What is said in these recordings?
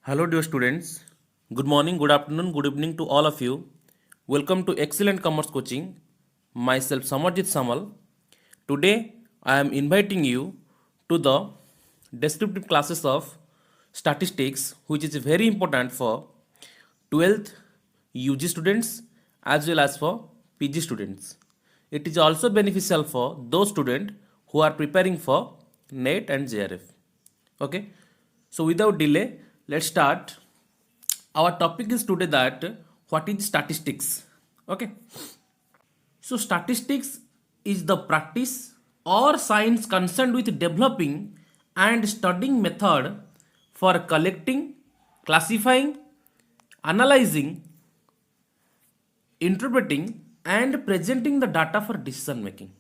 Hello, dear students. Good morning, good afternoon, good evening to all of you. Welcome to Excellent Commerce Coaching. Myself, Samarjit Samal. Today, I am inviting you to the descriptive classes of statistics, which is very important for 12th UG students as well as for PG students. It is also beneficial for those students who are preparing for NET and JRF. Okay, so without delay, let's start. Our topic is today that what is statistics. Okay, so statistics is the practice or science concerned with developing and studying method for collecting, classifying, analyzing, interpreting and presenting the data for decision making.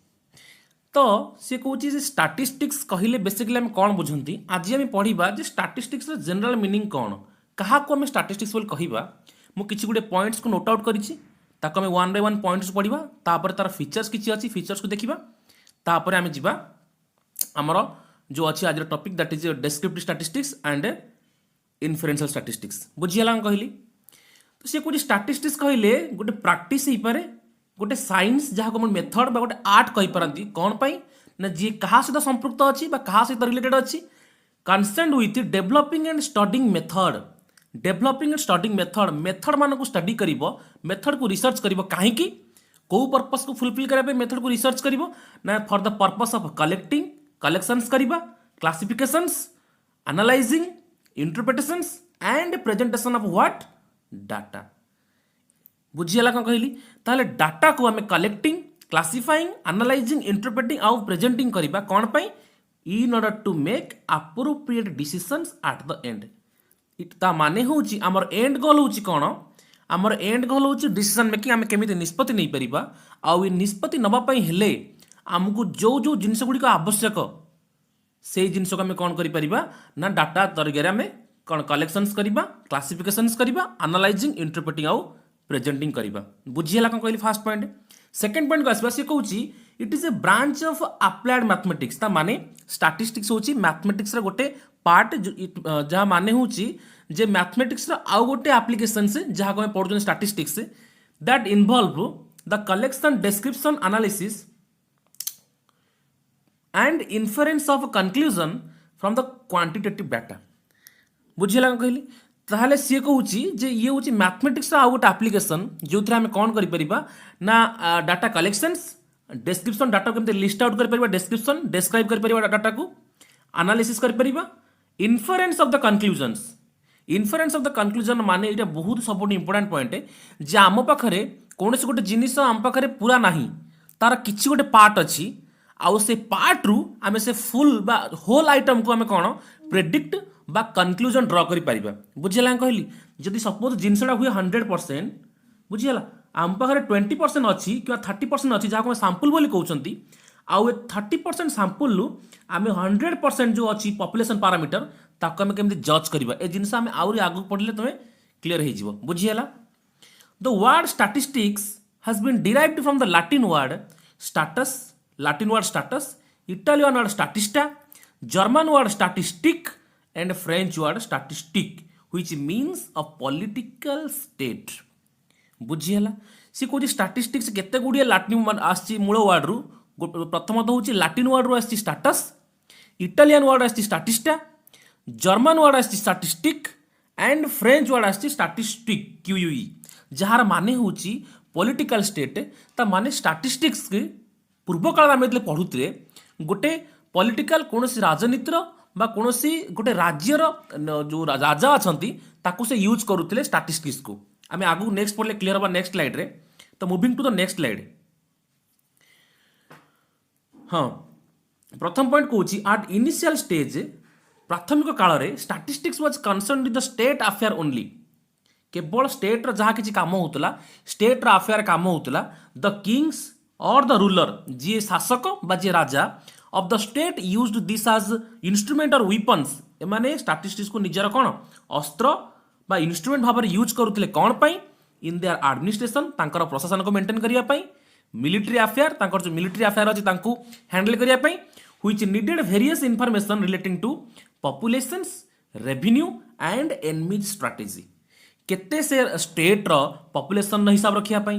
तो सी कौन statistics कहले basically आम कौन बुझती आज आम पढ़ा statistics general meaning कौन क्या आम स्टाटिस्टिक्स बोली कहवा मुझे गोटे पॉइंट्स को नोट आउट करी वन बाय वन पॉइंट्स पढ़ा तापर तार फीचर्स किसी अच्छी फीचर्स को देखा तापर आम जा आमर जो अच्छी आज topic that is descriptive statistics and inferential statistics बुझीगला कहली तो सी कौन स्टाटिस्टिक्स कहले गोटे प्रैक्टिस हो पारे गोटे साइंस जहाँ को मेथड बा गोटे आर्ट कहींपारती कौन पाई ना जी क्या सहित संपृक्त अच्छी क्या सहित रिलेटेड अच्छी concern with developing and studying method developing and studying method method मान को स्टडी कर मेथड को रिसर्च कर कहीं कौ पर्पस को फुलफिल करने मेथड को रिसर्च कर ना for the purpose of collecting collections करवा classifications analysing interpretations and presentation of what data बुझीगला कौन कहली ताहले डाटा को आम कलेक्टिंग क्लासिफाइंग एनालाइजिंग इंटरप्रेटिंग आउ प्रेजेंटिंग करवा कौन पाई in order to make appropriate decisions at the end ता माने होची हमर एंड गोल होची कौन हमर एंड गोल होची डिसीजन मेकिंग आम केमिति निष्पत्ति नहीं परिबा आउ इ निष्पत्ति नबा पई हेले हमकु जो जो जिनिस गुडी को आवश्यक से जिनिस को आम कौन करि परिबा ना डाटा तरीके आम कौन कलेक्शंस करवा क्लासिफिकेशंस करवा एनालाइजिंग इंटरप्रेटिंग आउ प्रेजेंटिंग करवा बुझीगला कौन कहली फास्ट पॉइंट सेकेंड पॉइंट को आसवा सी कौन it is a branch of applied mathematics ता माने स्टैटिस्टिक्स होची मैथमेटिक्स रा गोटे पार्ट जहाँ माने होची जे मैथमेटिक्स रा आउ गोटे एप्लीकेशन से जहाँ को पढ़ुछन statistics that involve the collection description analysis and inference of conclusion from the quantitative data बुझीगला कौन कहली ताहले सी कहूँ जे ये हूँ मैथमेटिक्स आउ गोटे एप्लीकेशन जो थे आम कौन करिपरिबा ना डाटा कलेक्शंस डिस्क्रिप्शन डाटा को लिस्ट आउट कर डिस्क्रिप्शन डिस्क्राइब कर डाटा को एनालिसिस कर inference of the conclusions inference of the conclusion माने ये बहुत सब इंपोर्टेंट पॉइंट जे आम पाखे कौन गोटे जिनिस आम पाखे पूरा ना तार किसी गोटे पार्ट अच्छी आउ से पार्ट रु आम से फुल बा होल आइटम को आम कौन प्रेडिक्ट बा कंक्लूजन ड्र कर पारिबा बुझीगला कहली जदि सपोज जिनसटा हुए 100% बुझीगला आम पाखे 20% अच्छी कि 30% अच्छी जहाँ सैंपल बोली कहते आउ 30% सैंपल आम 100% जो अच्छी पॉपुलेशन पैरामीटर ताको आम केमती जज करवा ए जिनस आम आउरी आगु पढ़ले तुम क्लीयर हो बुझीगला the word statistics has been derived from the Latin word status Latin word status Italian word statista German word statistik and French word statistic which means a political state बुझीगला सी कौन स्टैटिस्टिक्स केते गुड़िए Latin आसी मूल word रु प्रथमतः हूँ Latin word रु आसी स्टाटस इटालियन वर्ड आसी स्टैटिस्टा जर्मन वर्ड आसी स्टैटिस्टिक एंड फ्रेंच वर्ड आसी स्टैटिस्टिक QUE जार माने हूँ पॉलिटिकल स्टेट ता माने स्टैटिस्टिक्स पूर्व काल आम पढ़ुते गोटे पॉलिटिकल कौन राजनीतिर बा कौन गोटे राज्यर जो राजा अच्छा ताकू से यूज करुले स्टैटिस्टिक्स को आम आगू नेक्स्ट पढ़ले क्लीयर हम नेक्स्ट स्लाइड रे तो moving to the next slide हाँ प्रथम पॉइंट कहूँ एट इनिशियल स्टेज प्राथमिक काल में statistics was concern with the state affair only केवल स्टेट जहाँ किसी काम होता स्टेट अफेयर काम होता द किंग्स और द रूलर जी शासक बा जी राजा of the state used this as instrument or weapons एमाने स्टैटिस्टिक्स को निजर कौन अस्त्र बा इंस्ट्रूमेंट भाव में यूज करुले कौन पाई इन देयर एडमिनिस्ट्रेशन तांकर प्रशासन को मेंटेन करिया पाई मिलिट्री अफेयर तांकर जो मिलिट्री अफेयर अछि तांको हैंडल करिया पाई which needed various information relating to populations revenue and enemies strategy केते से स्टेट रो पॉपुलेशन हिसाब रखिया पाई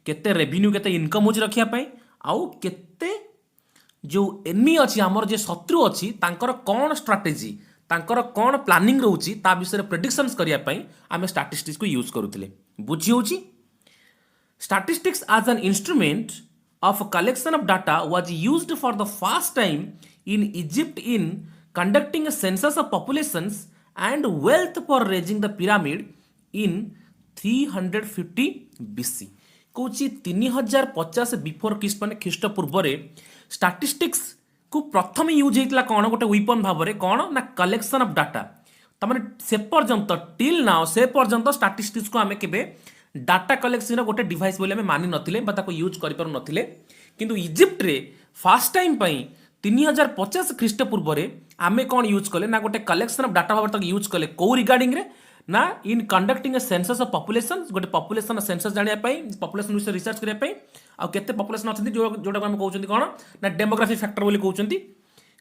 केते रेवेन्यू केते इनकम होची रखिया पाई आउ केते जो एनमी अछि हमर जे शत्रु अछि तांकर कोन स्ट्राटेजी तांकर कोन प्लानिंग रहउची ता विषय प्रेडिक्शंस करिया पाई आमे स्टैटिस्टिक्स को यूज करूथिले बुझी होची statistics as an instrument of collection of data was used for the first time in Egypt in conducting a census of populations and wealth for raising the pyramid in 350 BC Cauchy 3050 before Christ माने ख्रीस्ट पूर्व statistics को प्रथम use होता कौन गोटे weapon भाव में कौन ना कलेक्शन ऑफ डाटा तमाने से पर्यंत टिल नाउ से पर्यंत स्टैटिस्टिक्स को आमे केबे डाटा कलेक्शन गोटे डिवाइस बोले आमे मानि नथिले बा ताको यूज करि पारु नथिले किंतु इजिप्ट रे फर्स्ट टाइम पई 3050 ख्रीस्ट पूर्व रे आमे कौन यूज कले ना गोटे कलेक्शन ऑफ डाटा भाव तक यूज कले को रिगार्डिंग रे ना in conducting A census of population गोटे पॉपुलेशन सेंसस जानिया पई पॉपुलेशन विषय रिसर्च करिया पई आ केते पॉपुलेशन अछंती जोटा हम कहउछंती कोन ना डेमोग्राफी फैक्टर बोली कहउछंती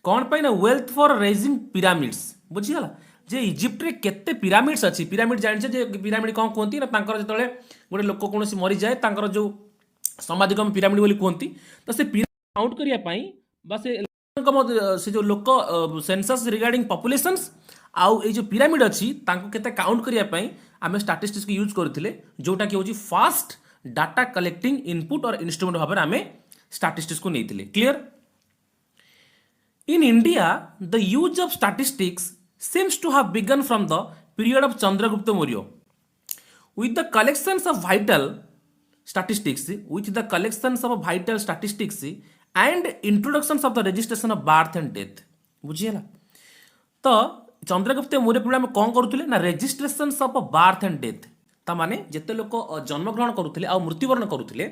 कोन पई ना वेल्थ फॉर रेजिंग पिरामिड्स बुझी गला जे इजिप्ट रे केते पिरामिड्स अछि पिरामिड जानि जे पिरामिड कोन कहंती ना तांकर जतले गोटे लोक कोनोसी मरि जाय तांकर जो सामाजिक पिरामिड बोली कहंती तो से पिरामिड काउंट करिया पई बा से जो लोक सेंसस रिगार्डिंग पॉपुलेशंस आउ ए जो पिरामिड अछि तांको केते काउंट करिया पई आमे स्टैटिस्टिक्स को यूज करथिले जोटा कि होची फास्ट डाटा कलेक्टिंग इनपुट और इंस्ट्रूमेंट भाबे आमे स्टैटिस्टिक्स को नेथिले clear in India the use of statistics seems to have begun from the period of Chandragupta Maurya with the collections of vital statistics and introductions of the registration of birth and death बुझिएला तो चंद्रगुप्त मौर्य पीढ़ी में कौन करुले ना registration of birth and death ता माने जेते लोक जन्म ग्रहण करुले आ मृत्युवरण करुले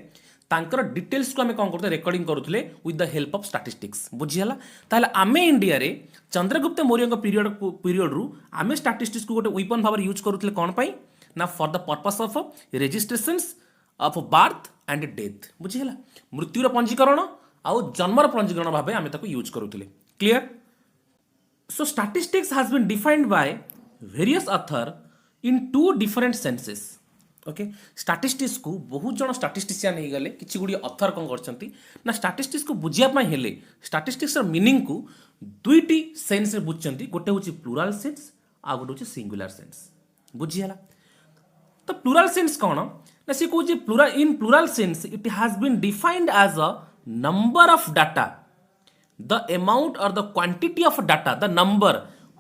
तांकर डिटेल्स को आमे कौन करते रेकॉर्डिंग करुले with the help of statistics बुझिएला ताले आमे इंडिया रे चंद्रगुप्त मौर्य पीरियड रु आमे स्टैटिस्टिक्स को गोटे वेपन भाव यूज करुले कौन पाई ना for the purpose of registrations of birth and death बुझिएला मृत्युर पंजीकरण आउ जन्मर पंजीकरण भाव आमे ताको यूज करुले clear So statistics has been defined by various author in two different senses. Okay, statistics को बहुत जन स्टैटिस्टिशियन हे गले किछि गुडी ऑथर कोन करछंती ना स्टैटिस्टिक्स को बुझिया पय हेले स्टैटिस्टिक्स र मीनिंग को दुईटी सेंस रे बुझछंती गोटे होची प्लुरल सेंस आ गोटे होची सिंगुलर सेंस बुझियाला तो प्लुरल सेंस कोन ना से कोची plural in plural sense it has been defined as a number of data the amount or the quantity of data the number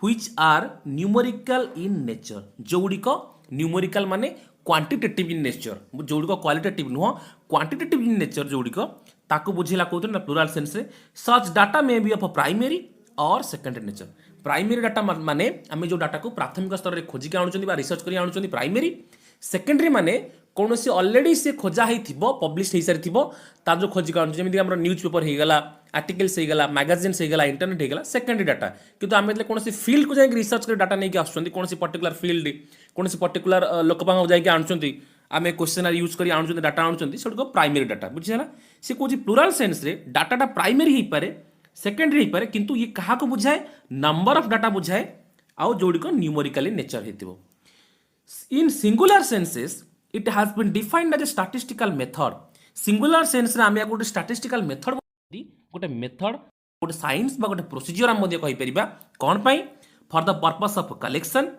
which are numerical in nature जोड़िको numerical माने quantitative in nature जोड़िको qualitative नुह quantitative in nature जोड़िको ताको बुझेला कहते ना plural sense रे such data may be of primary or secondary nature primary data माने आमे जो डाटा को प्राथमिक स्तर रे खोजी के आनुचंदी बा रिसर्च करी आनुचंदी प्राइमरी सेकेंडरी माने कौनसी ऑलरेडी से खोजा ही थिबो पब्लिश हे सारी थिबो तार जो खोजी काउंट जेमिति हमर न्यूज पेपर हे गला आर्टिकल्स हे गला मैगजीन्स हे गला इंटरनेट हे गला सेकेंडरी डाटा किंतु आमे એટલે कौनसी फील्ड को जाय रिसर्च कर डाटा नै के आछुंती कौनसी पर्टिकुलर फील्ड कौनसी पर्टिकुलर लोक पांग जाय के आनुचंती आमे क्वेश्चनर यूज करी आनुचंती डाटा आनुचंती सेटको प्राइमरी डाटा बुझियाला से कोजी प्लुरल सेंस रे डाटाटा प्राइमरी हे पारे सेकेंडरी हे पारे किंतु ये कहा को बुझाए नंबर ऑफ डाटा बुझाए आउ जोडी को न्यूमेरिकली नेचर हेतिबो in singular senses it has been defined as a statistical method singular sense रे आमे गोटे statistical method गोटे मेथड गोटे साइंस बा गोटे प्रोसीजर हम कहि परिबा कोन पई for the purpose of collection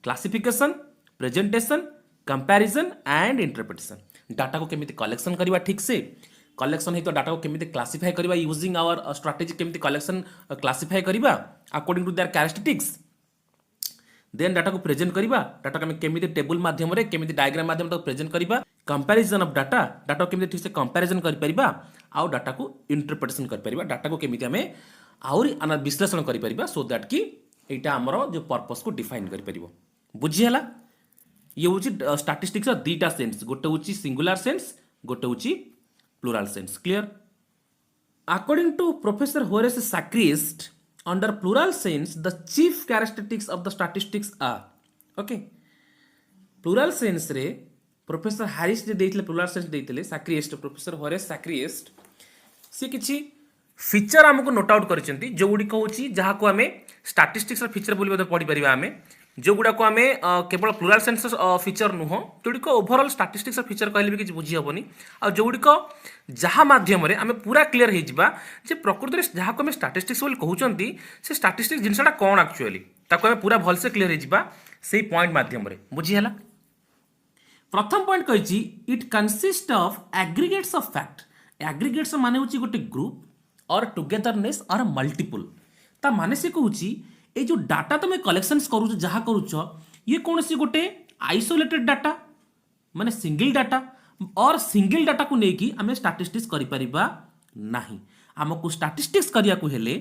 classification presentation comparison and interpretation data को केमिति कलेक्शन करबा ठीक से कलेक्शन है तो डाटा को केमिति क्लासिफाई करबा यूजिंग आवर स्ट्रेटजी केमिति कलेक्शन क्लासिफाई करबा according to their characteristics then data को प्रेजेंट करिबा डाटा को केमिति टेबल माध्यम रे केमिति डायग्राम माध्यम तो प्रेजेंट करिबा कंपैरिजन ऑफ डाटा डाटा को केमिति ठीक से कंपैरिजन करि परिबा आउ डाटा को इंटरप्रिटेशन करि परिबा डाटा को केमिति हमें आउरी विश्लेषण करि परिबा सो दैट कि एटा हमरो जो पर्पस को डिफाइन करि परिबो बुझी हला ये होची स्टैटिस्टिक्स र दीटा सेंस गोटे होची सिंगुलर सेंस गोटे होची plural sense clear according to professor Horace Secrist under plural sense the chief characteristics of the statistics are okay plural sense रे प्रोफेसर हैरिस जे देइतले प्लुरल सेंस देइतले सैक्रिस्ट प्रोफेसर होरेस सैक्रिस्ट से किछि feature हमको note out करिसेंती जो गुडी कहूची जहा को हमें स्टैटिस्टिक्स र feature बोली बद पढी परिबा हमें जो गुड़ा को आम केवल प्लूराल सेन्स फीचर नुह जोड़िक ओभरऑल स्टैटिस्टिक्स फीचर कहले भी किसी बुझी हेनी आ जोड़िक जहाँ माध्यम आम पूरा क्लीयर होगा जे प्रकृत में जहाँ को आम स्टैटिस्टिक्स बोली कहते से स्टैटिस्टिक्स जिनसा कौन एक्चुअली ताको आम पूरा भलसे क्लीयर होगा से पॉइंट माध्यम बुझीगला। प्रथम पॉइंट कही it consist of aggregates of fact. Aggregates माने होची गोटे ग्रुप और टुगेदरनेस और मल्टीपल ता माने से कहूची ए जो डाटा तुम कलेक्शंस करूछ जहाँ करूछ ये कौन सी गोटे आइसोलेटेड डाटा माने सिंगल डाटा और सिंगल डाटा को लेकिन आम स्टैटिस्टिक्स करिपरिबा नाही। आमको स्टैटिस्टिक्स करिया को हेले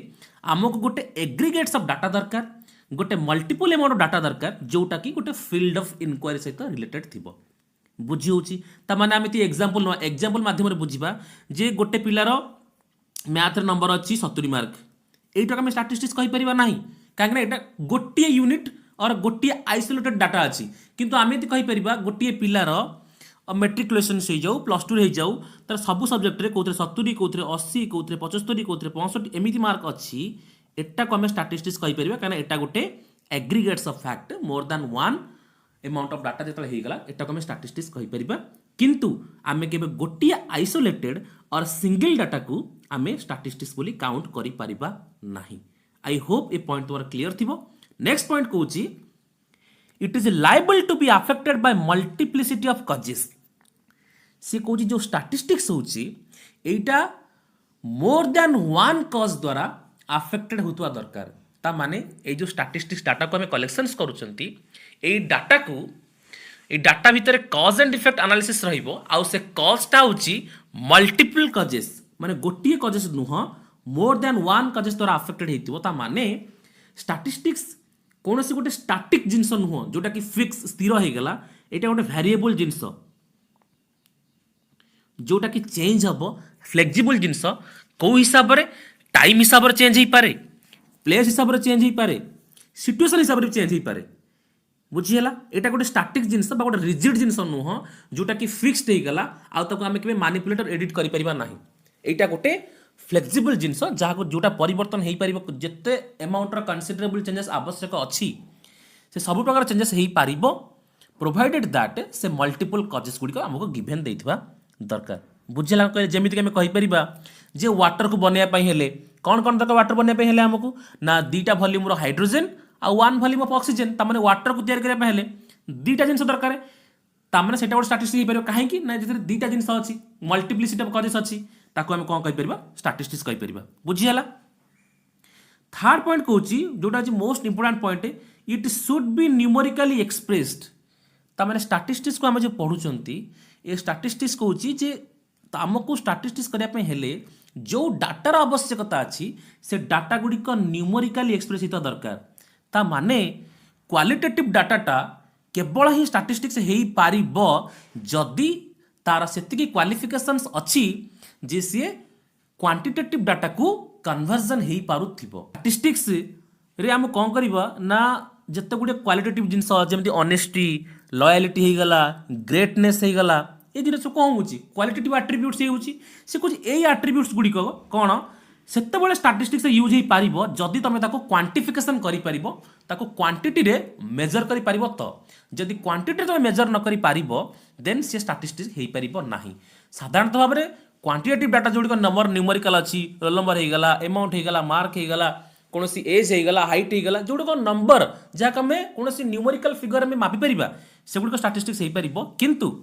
आमको गोटे एग्रीगेट्स ऑफ डाटा दरकार गोटे मल्टीपल अमाउंट ऑफ डाटा दरकार जोटा कि गोटे फील्ड ऑफ इंक्वायरी सहित रिलेटेड थिबो बुझी होची ता माने आमे ती एग्जांपल न एग्जांपल माध्यम रे बुझिबा जे गोटे पिलार मैथ रे नंबर अछि 70 मार्क एटा आमे स्टैटिस्टिक्स कहि परिबा नाही काहे ना एटा गोटिए यूनिट और गोटिए आइसोलेटेड डाटा अछि किंतु आमे ती कहि परिबा गोटिए पिलार मेट्रिकुलेशन से जाऊ प्लस 2 रे जाऊ तार सब सब्जेक्ट रे कोथरे 70 कोथरे 80 कोथरे 75 कोथरे 65 एमिति मार्क अछि एटा को आमे स्टैटिस्टिक्स कहि परिबा काहे ना एटा गोटे aggregates of fact more than one amount of data जो होगा एटा को आम स्टैटिस्टिक्स कहीपर किंतु आम के गोटे आइसोलेटेड और सिंगल डाटा को आम स्टैटिस्टिक्स बोली काउंट करि परिबा नाही। आई होप ए पॉइंट तुम्हारा क्लियर थी। नेक्स्ट पॉइंट कहूँ it is liable to be affected by multiplicity of causes. सी कहूँ जो स्टैटिस्टिक्स होटा मोर देन वन कज द्वारा अफेक्टेड होता दरकार ता माने ए जो स्टैटिस्टिक्स डाटा को आम कलेक्शंस करूछंती ए डाटा को ए डाटा भितर कज एंड इफेक्ट एनालिसिस रहिबो आउ से कजटा होची मल्टीपल कजेस माने गोटिए कजेस नुह मोर देन वन कजेस द्वारा अफेक्टेड हेतिबो ता माने स्टैटिस्टिक्स कौन सी गोटे स्टैटिक जिनस नुह जोटा कि फिक्स स्थिर हो गला एटा गोटे वेरिएबल जिनस जोटा कि चेंज हबो फ्लेक्सिबल जिनस को हिसाब रे टाइम हिसाब रे चेंज ही पारे प्लेस हिसाब से चेंज हो पारे सिचुएशन हिसाब से चेंज हो पारे बुझीगला। एटा गोटे स्टैटिक जिनस बा गोटे रिजिड जिनस नुह जोटा कि फिक्स्ड हो गला आ ताको आमे केबे मैनिपुलेट और एडिट करि परिबा नाही। एटा गोटे फ्लेक्सिबल जिनस जहाँ जोटा परिवर्तन हो पार जिते अमाउंट कनसिडरेबल चेंजेस आवश्यक अच्छी से सब प्रकार चेंजेस हो पार प्रोवाइडेड दैट से मल्टीपल कजेस गुड़िक आमको गिभेन देइथिबा दरकार बुझेगा कहले जमीक आम कहीपर जे वाटर को बनवाई हेले कौन कौन दरकार वाटर बनवाई हेले आमको ना दुईटा भल्यूम हाइड्रोजेन आ वन भल्यूम ऑफ ऑक्सीजन तामाने वाटर को तैयार करने हेले दुईटा जिनस दरकार तामाने सेटा गोटे स्टैटिस्टिक्स हो पार कहीं ना जो दुईटा जिनस अच्छी मल्टीप्लिसिटी ऑफ कजेस अच्छी ताको आम कौन कहीपर स्टैटिस्टिक्स कहीपर बुझीगला। थर्ड पॉइंट कहूँ जोटा most important point it should be numerically expressed तामाने स्टैटिस्टिक्स को आम जो पढ़ुंट ये स्टैटिस्टिक्स कहूँ जे आमको स्टैटिस्टिक्स करने हेले जो डाटार आवश्यकता अच्छी से डाटा गुड़िक न्यूमेरिकली एक्सप्रेस होता दरकार ता माने क्वालिटेटिव डाटाटा केवल ही स्टैटिस्टिक्स हो पार जदि तार सेतिकी क्वालिफिकेशंस अच्छी जे सी क्वांटिटेटिव डाटा को कन्वर्जन हो पारुथिबो। स्टैटिस्टिक्स रे आम कौन करबा ना जते गुडे क्वालिटेटिव जिनस जेमती ऑनेस्टी लॉयल्टी हो गला ग्रेटनेस हो गला ये जिन कौन हो क्वालिटेटिव आट्रिब्यूट्स होची से कुछ ए आट्रिब्यूट्स गुड़िक कौन सेतेबेले स्टैटिस्टिक्स यूज हो पार जदि तुम क्वांटिफिकेशन कर क्वांटिटी रे मेजर कर पार तो जदि क्वांटिटी तुम मेजर न कर पार देन सी स्टैटिस्टिक्स हो पार ना। साधारणतः भाव में क्वांटिटेटिव डाटा जोड़िक नंबर न्यूमेरिकल अच्छी रोल नंबर होगला अमाउंट होगला मार्क होगला कौन सी एज होगला हाइट होगला जोड़क नंबर जहाँ आम कौन न्यूमेरिकल फिगर में मापी पार से गुड़िक स्टैटिस्टिक्स हो पार किंतु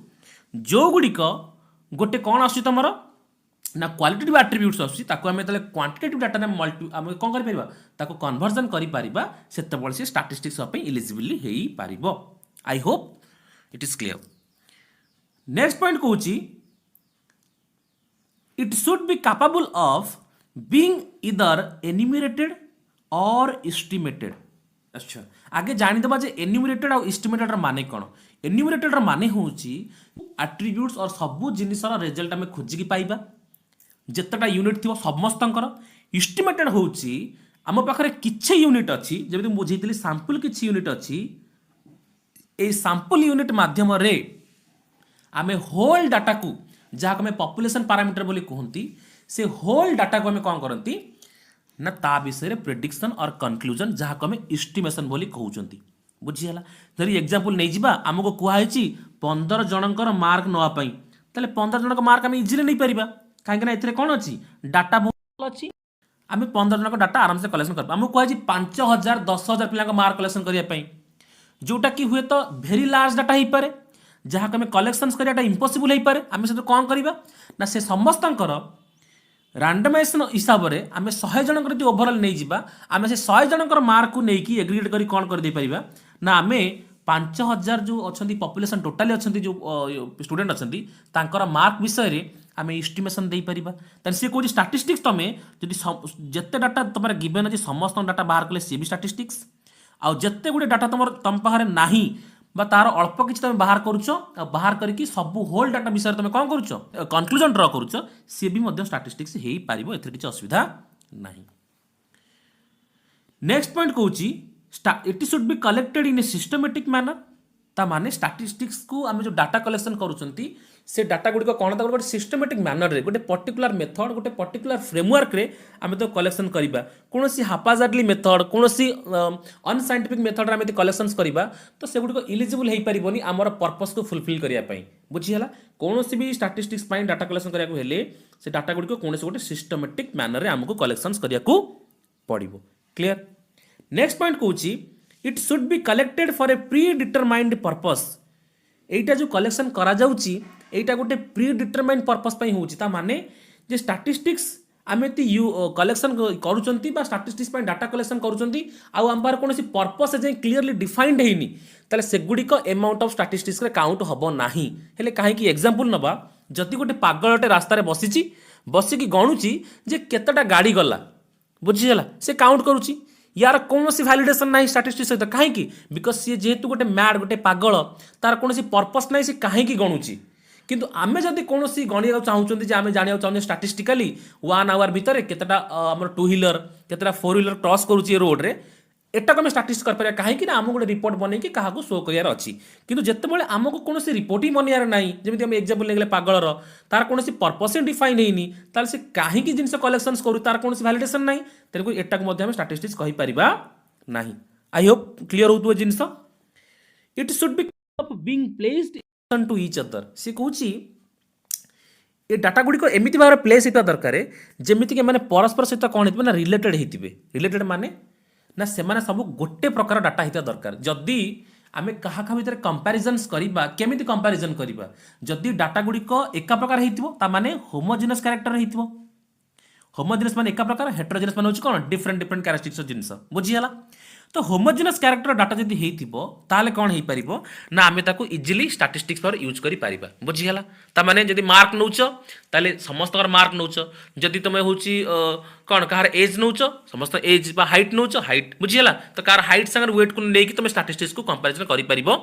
जो गुड़िक गोटे कौन आस तुम ना क्वालिटेटिव आट्रिब्यूट्स आम क्वांटिटेटिव डाटा आम कौन कर कन्वर्जन कर से स्टैटिस्टिक्स इलिजिबल हो पार। I hope it is clear. Next point कहूँ it should be capable of being either enumerated और एस्टिमेटेड। अच्छा आगे जानीदबा जे एन्यूमरेटेड और एस्टिमेटेड माने कौन। एन्यूमरेटेड माने होची एट्रिब्यूट्स और सबू जिनिसर रिजल्ट आम खोजिकी पाइबा जितेटा यूनिट थी समस्तंकर। एस्टिमेटेड होची आम पाखरे किछि यूनिट अच्छी जब बुझे सैंपल किछि यूनिट अच्छी ए सैंपल यूनिट माध्यम रे आम होल डाटा को जहाँ आम पॉपुलेशन पैरामीटर बोली कहती से होल डाटा को आम कौन करती ना ता विषय प्रेडिक्शन और कंक्लूजन जहाँ को आम एस्टिमेशन बोली कहते बुझीगला जदि एग्जांपल नहीं जिबा हमको कुहाइची 15 जनकर मार्क नवा पई ताले 15 जनक मार्क हम इजीली नहीं परिबा काहे कि ना एथिरे कोन अछि डाटा बहुत अछि आम 15 जनक डाटा आराम से कलेक्शन कर हमको कुहाइची 5000 10000 पिला मार्क कलेक्शन करिया पई जोटा कि हुए तो भेरी लार्ज डाटा ही पारे जहाँ आम कलेक्शन कराटा इम्पॉसिबल हो पारे आम से कौन करवा ना से समस्तंकर रैंडमाइजेशन हिसाब से आम 100 जनकर जो ओभरऑल नहीं जिबा आम से 100 जनकर मार्क को लेकिन एग्रीगेट करी कौन कर दे परिबा ना आम 5000 जो अच्छा पॉपुलेशन टोटाली अच्छा जो स्टूडेंट अच्छा मार्क विषय रे आम एस्टिमेशन दे परिबा ताले से कहूँ स्टैटिस्टिक्स तुम जदि जिते डाटा तुम गिवन अच्छे समस्त डाटा बाहर कले सी भी स्टैटिस्टिक्स आउ जिते गुटे डाटा तुम पाखे नाही बा तार अल्प किसी तुम बाहर करुच बाहर करके सब होल डाटा विषय तुम कौन करुच कनक्लूजन ड्र करुच सी भी स्टैटिस्टिक्स हो पारिबो एथरे किछि असुविधा नाही। नेक्स्ट पॉइंट कहूँ it should be collected in a systematic manner ता माने स्टैटिस्टिक्स को आम जो डाटा कलेक्शन करुचंती से डाटा गुड़िक कौन गोटे सिस्टमेटिक मैनर रे गोटे पर्टिकुलर मेथड गोटे पर्टिकुलर फ्रेमवर्क रे आम तो कलेक्शन करवा कौन हापाजार्डली मेथड कौन अनसाइंटिफिक मेथड आम कलेक्शन करवा तो से गुड़िक इलिजिबल हो पारबनी आमर पर्पस को फुलफिल करने बुझीगला कौन भी स्टैटिस्टिक्स डाटा कलेक्शन कराया से डाटा गुड़िक कौन गोटे सिस्टमेटिक मैनर रे आमको कलेक्शन करने पड़ो क्लियर। नेक्स्ट पॉइंट कहूँ it should be collected for a pre determined purpose एटा जो कलेक्शन करा जाउची एटा गोटे प्री डिटरमाइंड पर्पस पई होउची ता माने जे स्टैटिस्टिक्स आमे ती कलेक्शन करूचंती बा स्टैटिस्टिक्स पई डाटा कलेक्शन करूचंती आउ हम बार कोनोसी पर्पस जे क्लियरली डिफाइंड हेनी ताले सेगुडी को अमाउंट ऑफ स्टैटिस्टिक्स रे काउंट हबो नाही हेले काहे कि एग्जांपल नबा जति गोटे पागलटे रास्ता रे बसी की गणुची जे केतटा गाड़ी गला बुझीगला से काउंट करूची यार कौन सी वैलिडेशन ना स्टैटिस्टिक्स सहित कहीं बिकज सी जेहेतु गोटे मैड गोटे पागल तार कौन पर्पस ना सी कहीं गणुची किंतु आमे जदि कौन गणिया चाहूँ आम जाना चाहूँ स्टैटिस्टिकली 1 आवर भितर केतटा आम 2 व्हीलर केतटा 4 व्हीलर क्रॉस करुच्ची रोड रे एटा को स्टैटिस्टिक्स कर कहीं आम गोटे रिपोर्ट बन कि क्या शो करार अच्छी किंतु जितेबाला आमको कौन रिपोर्ट ही बनवार ना जमी आम एग्जांपल लेगले पागलर तार कौन पर्पस ही डिफाइन होनी ताल से कहीं जिन कलेक्शन करूँ तार कौन वैलिडेशन ना तेणुक एटा को स्टैटिस्टिक्स कहीपर ना। आई होप क्लीयर हो जिनस it should be being placed to each other सी कहूँ ये डाटा गुड़िक एमती भाव प्लेस होता दरकार जमीक परस्पर सहित कौन हो रिलेटेड होते रिलेटेड माने ना से सब गोटे प्रकार डाटा होता दरकार जदि आम क्या भितर कंपैरिजन करवा केमिति कंपैरिजन करवा जदि डाटा गुड़िक एका प्रकार होता माने होमोजिनस कैरेक्टर हो होमोजिनस माने एका प्रकार हेट्रोजिनस माने कौन डिफरेंट डिफरेंट कैरेक्टरिस्टिक्स जिनस बुझीगला तो होमोजिनस कैरेक्टर डाटा जदि होइथिबो ताले कौन हो पारिबो ना आमे ताको इजिली स्टैटिस्टिक्स पर यूज करि पारिबा बुझीगला ता माने जदि मार्क नउच ताले समस्त मार्क नउच जदि तुमे होची कौन कहार एज नउच समस्त एज बा हाइट नउच हाइट बुझीगला तो कार हाइट संग वेट को लेकी तुमे स्टैटिस्टिक्स को कंपैरिजन करि पारिबो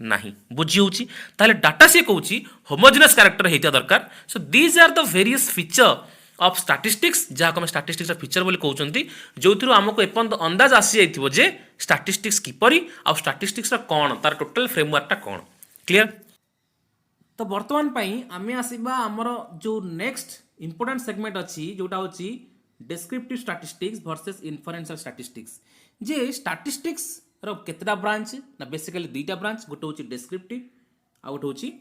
नाही बुझी होची ताले डाटा से कहूची होमोजिनस कैरेक्टर होता दरकार so these are the various feature of statistics जहाँ को स्टैटिस्टिक्स फीचर बोली कहते जो थी आमको एपर्यंत अंदाज आसी जाइए जे स्टैटिस्टिक्स किपरि आ स्टैटिस्टिक्स कौन तार टोटल फ्रेमवर्कटा कौन क्लियर। तो बर्तमान आम आसवा आमर जो नेक्स्ट इंपोर्टेंट सेगमेंट अच्छी जोटा हूँ descriptive statistics versus inferential statistics जे स्टैटिस्टिक्स रो केतटा ब्रांच ना बेसिकली दुईटा ब्रांच गोटे हूँ डेस्क्रिप्टिव आ गोटे हूँ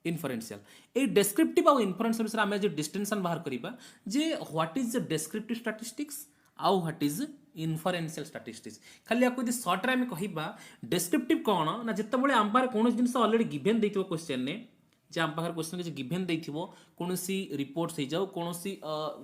इन्फरेंशियल ए डेस्क्रिप्टिव और इन्फरेंशियल विषय आम जो डिस्टिंक्शन बाहर करवा जे व्हाट इज डेस्क्रिप्टिव स्टैटिस्टिक्स आउ व्हाट इज इन्फरेंशियल स्टैटिस्टिक्स खाली आपको यदि सर्ट रे कहवा डेस्क्रिप्टिव कौन ना जितेबाला आम पाखे कौन जिन अलरेडी गिभेन देथिबो क्वेश्चन ने जे आम पाखे क्वेश्चन किसी गिभेन देथिबो कौन रिपोर्ट्स हो जाओ कौन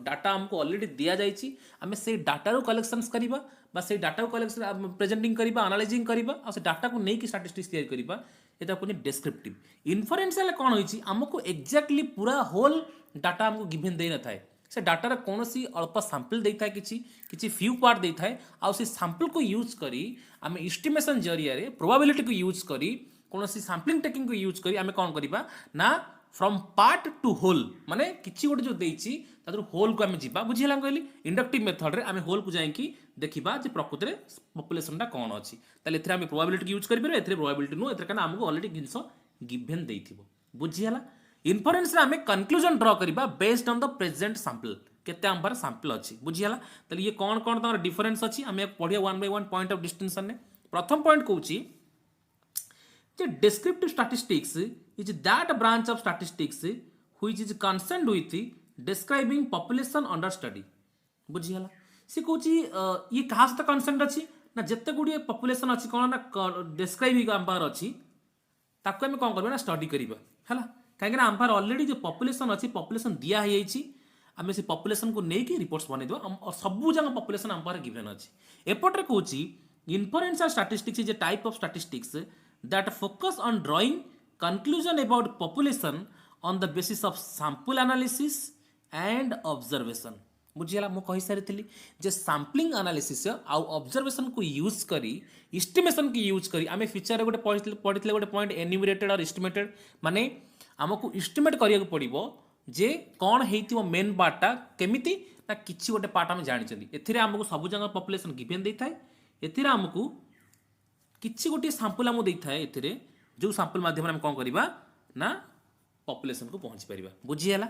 डाटा आमको अलरेडी दिया जाइए आम से डाटा कलेक्शन करवा बा से डाटा कलेक्शन प्रेजेंटिंग करवा एनालाइजिंग करवा और से डाटा को लेकिन स्टैटिस्टिक्स तैयारी करवा ये कहते डेस्क्रिप्टिव। इन्फरेंशियल कौन होइछि आमको एक्जाक्टली पूरा होल डाटा आमको गिभेन दे न थाए से डाटार कौन अल्प सैंपल दे था किसी फ्यू पार्ट दे थाए आ से सैंपल को यूज करी आम एस्टिमेशन जरिया प्रोबेबिलिटी को यूज करी कौन सैंपलिंग टेक्निक को यूज करी आम कौन करवा ना फ्रॉम पार्ट टू होल माने किसी गोटे जो देछि तादर होल को आम जीवा बुझीला कहली इंडक्टिव मेथड रे आम होल को जाइकी देखिबा जे प्रकृत रे पॉपुलेशनटा कौन अच्छी ताले एथरे आम प्रोबेबिलिटी यूज करिबे एथरे प्रोबेबिलिटी नु एथरे कारण हमको ऑलरेडी जिंस गिवन देइथिबो बुझीला। इन्फरेंस रे आम कंक्लूजन ड्रॉ करिबा based on the present sample केते आम पर सैंपल अच्छी बुझीला ताले ये कौन कौन तमर डिफरेंस अच्छी आम पढ़िया 1 बाय 1 पॉइंट ऑफ डिस्टिंक्शन ने प्रथम पॉइंट कहूँ descriptive statistics is that branch of statistics which is concerned with describing population under study बुझीगला सी कहूँ ये क्या सहित कनसेंट अच्छी ना जिते गुड़िए पपुलेसन अच्छी कौन ना डिस्क्राइब आम पार अच्छी ताको आम कौन करवा ना स्टडी करवा है कहीं आम पार अलरेडी जो पपुलेसन अच्छी पपुलेसन दिखाई आम से पपुलेसन को लेकिन रिपोर्ट्स बनईदेव सबू जगह पपुलेसन आम पार गिवन अच्छी एपटे कहूँ inferential statistics is a type of statistics that focus on drawing conclusion about population on the basis of sample analysis and observation बुझीगला मु कही सारी जे सैम्पलिंग एनालिसिस आउ ऑब्जर्वेशन को यूज करी एस्टिमेशन की यूज करी आमे फ्यूचर रे गोटे पढ़ितले गोटे पॉइंट एन्यूमरेटेड और एस्टिमेटेड माने हमको एस्टिमेट करिया को पड़िबो जे कोन हेतिबो मेन पार्टटा केमिति ना किछि गोटे पार्ट हम जानि चंदी एथिरे हमको सब जगह पॉपुलेशन गिवन देथाय एथिरे हमको किछि गोटे सैंपल आम देता है एथिरे जो सैंपल माध्यम हम कौन करवा ना पॉपुलेशन को पहुंची पारिबा बुझीगला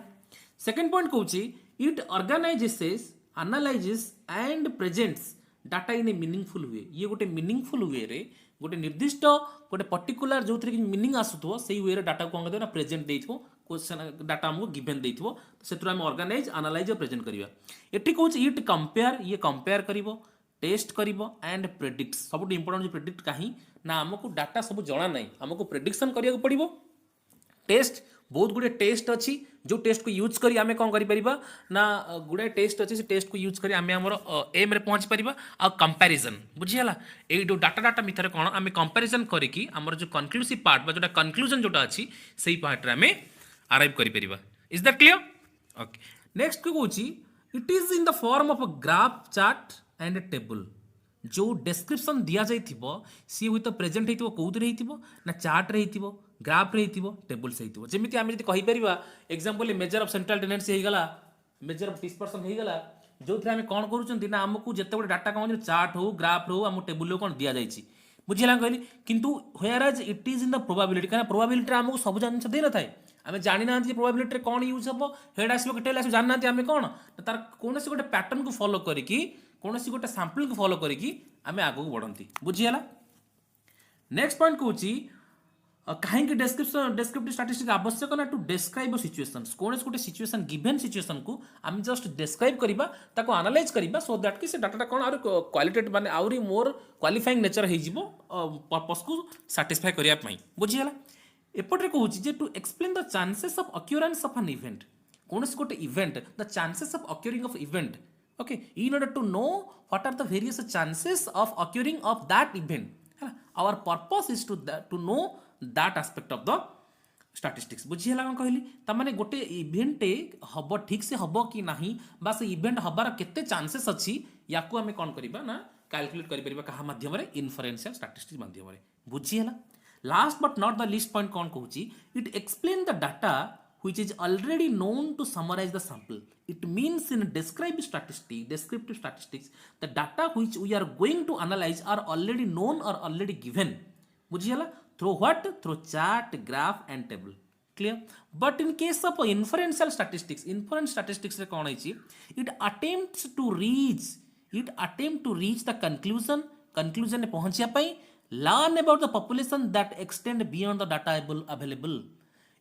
सेकंड पॉइंट कहूँ it organises analyses and presents data in A meaningful वे ये गोटे मीनिंगफुल वे रे गोटे निर्दिष्ट गोटे पर्टिकुलर जो थी मीनिंग आसुथो से वे डाटा कौन कर प्रेजेंट देइथो क्वेश्चन डाटा हमको गिवन देइथो से आम ऑर्गेनाइज एनालाइज और प्रेजेंट करवा एठी कहूँ इट कंपेयर ये कंपेयर करिवो टेस्ट करिवो एंड प्रेडिक्ट सब इंपोर्टेंट प्रेडिक्ट कहीं ना आमको डाटा सब जना ना आमको प्रेडिक्शन करिया पड़ो टेस्ट बहुत गुड़े टेस्ट अच्छी जो टेस्ट को यूज करी आमे कौन करि परिबा ना गुड़े टेस्ट अच्छी से टेस्ट को यूज करी आमे हमर एम रे पहुंच परिबा आ कंपैरिजन बुझियाला ए जो डाटा भितर कौन आमे कंपैरिजन करिकी हमर जो कंक्लूसिव पार्ट बा जोटा कंक्लूजन जोटा अच्छी सेही पार्ट रे आमे अराइव करि परिबा is that clear okay next को कहूची it is in the form of a graph chart and table जो डिस्क्रिप्शन दिया जाइथिबो सी हुई तो प्रेजेंट हेतिबो कोउतरे हेतिबो ना चार्ट रे हेतिबो ग्राफ रे हेतिबो टेबल से हेतिबो जेमिति आमे जति कहि परिबा example measure of central tendency हे गला मेजर ऑफ डिस्पर्सन हे गला जो थरे आमे कोन करूचंती ना हमकु जते बडे डाटा कोन चार्ट हो ग्राफ हो हम टेबल रो कोन दिया जाइछि बुझिला कहली किंतु whereas it is in the probability कारण प्रोबेबिलिटी रे हमकु सब जिनिस दे न थाए आमे जानि ना प्रोबेबिलिटी रे कोन यूज हबो हेड आसीबो टेल आसीबो जानि ना आमे कोन तार कोनसी गोटे पैटर्न को फॉलो करिकी कोनसी गोटे सैंपल को फॉलो करिकी आमे आगु बढ़ंती बुझियाला नेक्स्ट पॉइंट कहूची कहीं डेस्क्रिप्टिव स्टैटिस्टिक्स आवश्यक ना टू डिस्क्राइब सिचुएशंस कोनसी गोटे सिचुएशन गिवन सिचुएशन को आम जस्ट डिस्क्राइब करबा ताको एनालाइज करबा सो दैट कि से डाटाटा कोन और क्वालिटेटिव माने आउरी मोर क्वालिफाइंग नेचर हे जिवो पर्पस को सैटिस्फाई करिया पई बुझियाला एपटे कहूची जे to explain the chances of occurrence of an event कोनसी गोटे event the chances of occurring of event okay in order to know what are the various chances of occurring of that event our purpose is to know that aspect of the statistics बुझिला हम कहली त माने गोटे event हबो ठीक से हबो कि नाही बा से इवेंट हबार केते चांसेस अछि याकू हमें कोन करबा ना कैलकुलेट करि परिबा कहा माध्यम रे इन्फरेंशियल स्टैटिस्टिक्स माध्यम रे बुझिला last but not the least point कोन कहूची it explain the data which is already known to summarize the sample. It means in descriptive statistics, the data which we are going to analyze are already known or already given. बुझियला through what? Through chart, graph and table. Clear? But in case of inferential statistics रे कौन है it attempts to reach the conclusion ने पहुंचिया पाई learn about the population that extend beyond the data available.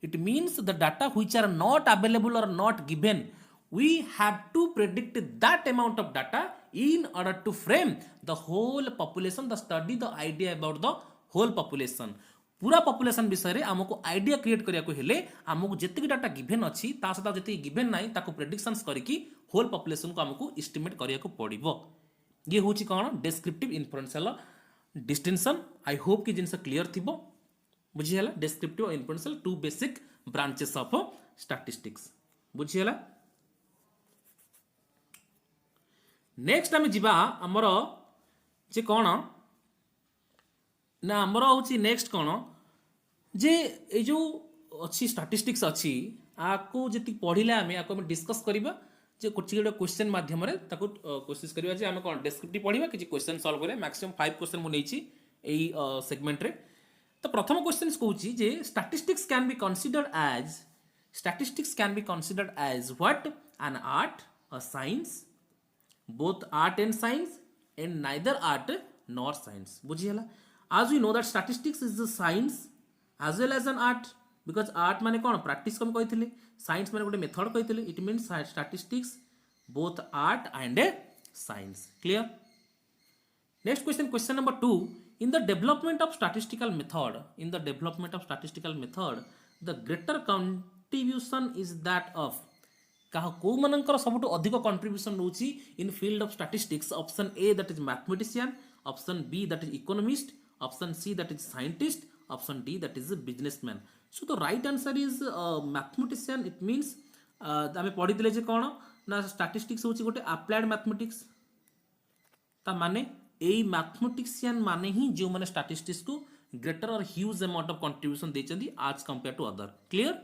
It means the data which are not available or not given, we have to predict that amount of data in order to frame the whole population, the study the idea about the whole population. पूरा population विषय रे हमको idea create करिया को हेले हमको जति data given अछि ता सता जति गिवन नाही ताको प्रेडिक्शंस करिकी होल पॉपुलेशन को हमको एस्टिमेट करिया को पड़िबो ये होची कोन descriptive inferential distinction I hope कि जिनसे क्लियर थिबो बुझियला डिस्क्रिप्टिव और inferential two basic branches of statistics बुझियला नेक्स्ट आम जीवा आमर जे कौन ना आमर हूँ नेक्स्ट कौन जे ये जो अच्छी स्टैटिस्टिक्स अच्छी आपको जी पढ़िले आम आपको डिस्कस करवा जे कुछ क्वेश्चन माध्यम कोशिश करवा जे आम कौन डिस्क्रिप्टिव पढ़ा कि क्वेश्चन सॉल्व करें मैक्सिमम 5 क्वेश्चन मुझे सेगमेंट रे तो प्रथम क्वेश्चन कहूँ जे statistics can be considered as what an art a science both art and science and neither art nor science. बुझीगला. As we know that statistics is the science as well as an art, because art माने कौन practice कम कहते science माने गोटे method कहते. It means statistics both art and a science. Clear? Next question, question number 2. In the development of statistical method, the greater contribution is that of को मनकर सबुठ अधिक कंट्रीब्यूशन रोची in field of statistics. Option A that is mathematician, option B that is economist, option C that is scientist, option D that is businessman. So the right answer is mathematician. It means आम पढ़ी जे कौन ना statistics होची गोटे applied mathematics. ता माने एई mathematician माने ही जो माने स्टैटिस्टिक्स को ग्रेटर और ह्यूज अमाउंट ऑफ कंट्रीब्यूशन देचंदी आज compare to other. Clear?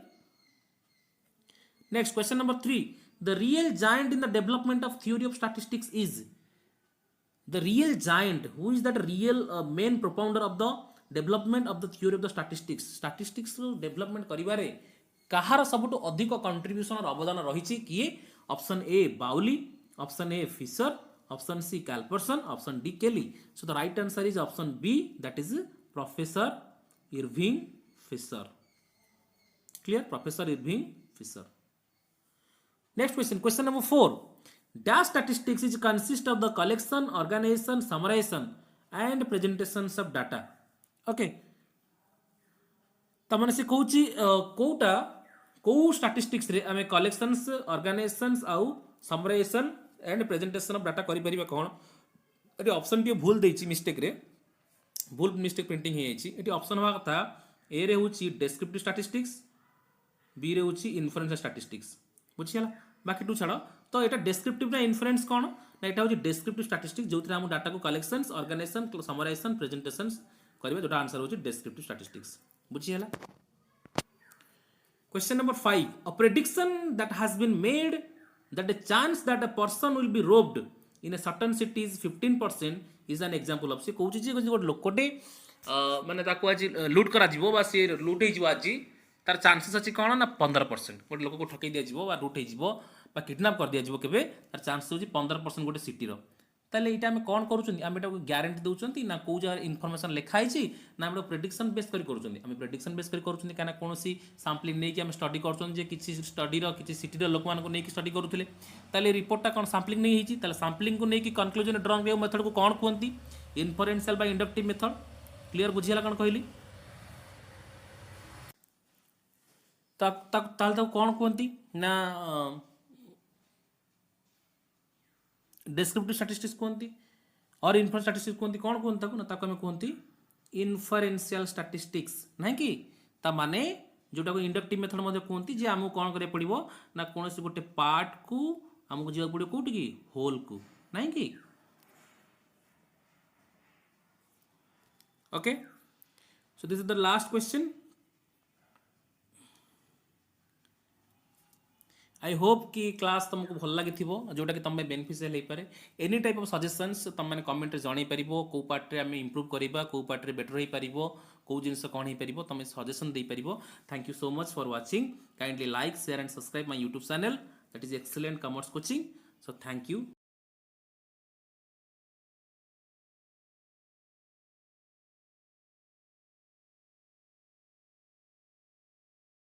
Next, question number 3. The real giant in the development of theory of statistics is the real giant. Who is that real main propounder of the development of the theory of the statistics? Statistics development करिबारे कहार सबुठ अधिक contribution और अवदान रही किए? Option A Bowley, option A Fisher, option C Karl Pearson, option D Kelly. So the right answer is option B that is professor Irving Fisher. Clear? Professor Irving Fisher. Next question, question number 4. Dash statistics is consist of the collection, organization, summarization and presentations of data. Okay. तमने से कहूची कोटा को statistics रे हमें collections, organisations आउ summarisation and presentation of data करि परिबा कोन? एटी ऑप्शन टी भूल देछि, मिस्टेक रे भूल मिस्टेक प्रिंटिंग हे जाइछि. एटी ऑप्शन होवा कथा ए रे होछि डेस्क्रिप्टिव स्टैटिस्टिक्स, बी रे होछि इन्फरेंशियल स्टैटिस्टिक्स. बुझिगला. बाकी टू छाड़. तो ये डेस्क्रिप्टिव ना इन्फरेंस कौन ना यहाँ हूँ डेस्क्रिप्टिव स्टैटिस्टिक्स जो आम डाटा को कलेक्शंस, ऑर्गेनाइजेशन, समराइजेशन, प्रेजेंटेशंस करेंगे जोटा आंसर होची डेस्क्रिप्टिव स्टैटिस्टिक्स. बुझीगला. Question number 5. A prediction that has been made that the chance that a person will be robbed in a certain city is 15% is an example of. से कहूची जे गोटे लोकटे माने ताको आज लूट करा जीवो बा से लूट हे जीवो आज तार चांसेस अच्छी कौन ना 15%. गोटे लोक को ठकई दिया लुट हो किडनाप कर दिया केबे तार चांसेस होची 15% गोटे सिटीर. ताले एटा हम कौन करूछन? आम एटा ग्यारंटी दउछन ना को जगह इनफॉरमेशन लिखा है ना हम प्रेडिक्शन बेस कर करूछन. हम प्रेडिक्शन बेस कर करूछन काना कोनोसी सैंपलिंग नै कि हम स्टडी करछन जे किछि स्टडी रो किछि सिटी रो लोक मान को नै कि स्टडी करूथिले. ताले रिपोर्टटा कोन सैंपलिंग नै हिची. ताले सैंपलिंग को नै कि कंक्लूजन ड्रॉइंग रे मेथड को कोन कहंती? Inferential bye inductive method. Clear? बुझियला कोन कहली? ताल कौन कहती ना डेस्क्रिप्टिव स्टैटिस्टिक्स कहती और इन्फरेंशियल स्टैटिस्टिक्स कहती. कौन कहती ना ताको हमें कहती इन्फरेंशियल स्टैटिस्टिक्स. नहीं कि ता माने जोटा को इंडक्टिव मेथड मध्ये कहती जे आमको कौन करे पड़िबो ना कोनोसी गोटे पार्ट को हमको जीवा पड़िबो कोठी की होल को. नहीं कि okay. So this is the last question. I hope कि क्लास तुमको भल लगी जोटा कि तुम बेनिफिशियल हो पारे. एनी टाइप ऑफ सजेशंस तुम मैंने कमेंट जन पार कौ पार्ट आम इम्प्रूव करवा कौ पार्ट बेटर हो पार कौ जिन कौन हो पार तुम सजेशन दे पार. Thank you so much for watching. Kindly like share and subscribe my YouTube channel that is excellent commerce coaching. So thank you.